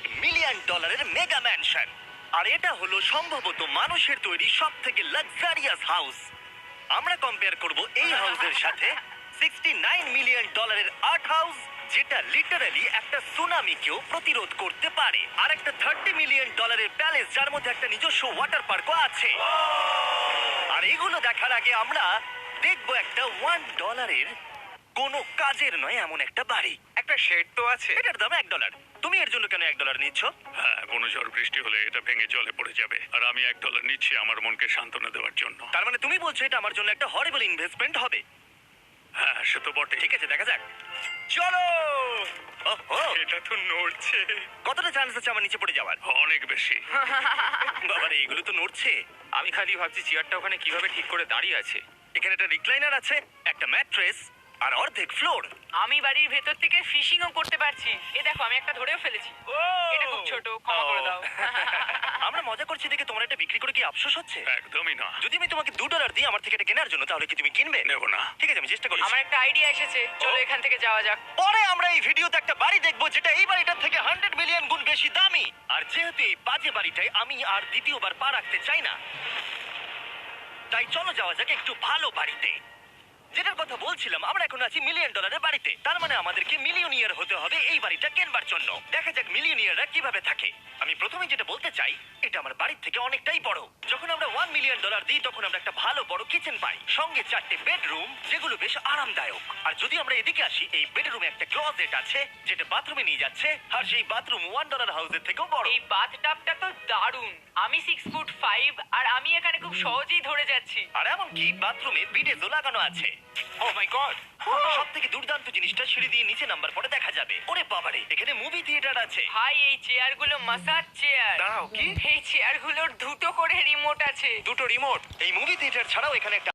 $1 million mega mansion. আর এটা হলো সম্ভবত মানুষের তৈরি সব থেকে লাক্সারিয়াস হাউস। আমরা কম্পেয়ার করব এই হাউসের সাথে $69 মিলিয়ন আর্ট হাউস, যেটা লিটারালি একটা সুনামিকেও প্রতিরোধ করতে পারে, আর একটা $30 মিলিয়ন প্যালেস যার মধ্যে একটা নিজস্ব ওয়াটার পার্কও আছে। আর এগুলো দেখার আগে আমরা দেখবো একটা $1 কোনো কাজের নয় এমন একটা বাড়ি। একটা শেড তো আছে। এটার দাম $1। তুমি এর জন্য কেন $1 নিচ্ছ? হ্যাঁ, কোনো ঝড় বৃষ্টি হলে এটা ভেঙে জলে পড়ে যাবে, আর আমি $1 নিচ্ছি আমার মনকে সান্ত্বনা দেওয়ার জন্য। তার মানে তুমি বলছো এটা আমার জন্য একটা হরিবল ইনভেস্টমেন্ট হবে? হ্যাঁ, সে তো বটে। ঠিক আছে, দেখা যাক। চলো। ওহো, এটা তো নড়ছে। কতটা চান্স আছে আমার নিচে পড়ে যাওয়ার? অনেক বেশি। বাবারে, এগুলো তো নড়ছে। আমি খালি ভাবছি চেয়ারটা ওখানে কিভাবে ঠিক করে দাঁড়িয়ে আছে। এখানে একটা রিক্লাইনার আছে, একটা ম্যাট্রেস, আর অর্ধেক ফ্লোর। আমি বাড়ির ভেতর থেকে ফিশিংও করতে পারছি। এ দেখো, আমি একটা ধরেও ফেলেছি। এটা খুব ছোট, ক্ষমা করে দাও। আমরা মজা করছি দেখে তোমার এটা বিক্রি করে কি আফসোস হচ্ছে? একদমই না। যদি আমি তোমাকে $2 দিই আমার থেকে এটা কেনার জন্য, তাহলে কি তুমি কিনবে? নেব না। ঠিক আছে, আমি চেষ্টা করছি। আমার একটা আইডিয়া এসেছে, চলো এখান থেকে যাওয়া যাক। পরে আমরা এই ভিডিওতে একটা বাড়ি দেখবো যেটা এই বাড়িটার থেকে 100 মিলিয়ন গুণ বেশি দামি। আর যেহেতু এই বাজে বাড়িটায় আমি আর দ্বিতীয়বার পা রাখতে চাই না, তাই চলো যাওয়া যাক একটু ভালো বাড়িতে। যেটার কথা বলছিলাম, আমরা এখন আছি $1 মিলিয়ন বাড়িতে। তার মানে আমাদেরকে মিলিয়নিয়ার হতে হবে এই বাড়িটা কেনবার জন্য। দেখা যাক মিলিয়নিয়াররা কিভাবে থাকে। আমি প্রথমে যেটা বলতে চাই, এটা আমার বাড়ির থেকে অনেকটাই বড়। যখন আমরা $1 মিলিয়ন দিই তখন আমরা একটা ভালো বড় কিচেন পাই, সঙ্গে 4টে বেডরুম যেগুলো বেশ আরামদায়ক। আর যদি আমরা এদিকে আসি, এই বেডরুমে একটা ক্লোজেট আছে যেটা বাথরুমে নিয়ে যাচ্ছে, আর সেই বাথরুম $1 হাউসের থেকেও বড়। এই বাথটাবটা তো দারুণ। আমি 6'5" আর আমি এখানে খুব সহজেই ধরে যাচ্ছি। আর এমনকি বাথরুমে বিডেজও লাগানো আছে। ও মাই গড। সব থেকে দুর্দান্ত জিনিসটা সিঁড়ি দিয়ে নিচে নাম্বার পরে দেখা যাবে। ওরে বাবারে, এখানে মুভি থিয়েটার আছে। ভাই, এই চেয়ারগুলো মাসাজ চেয়ার। দাঁড়াও, কি? এই চেয়ারগুলোর দুটো করে রিমোট আছে। দুটো রিমোট। এই মুভি থিয়েটার ছাড়াও এখানে একটা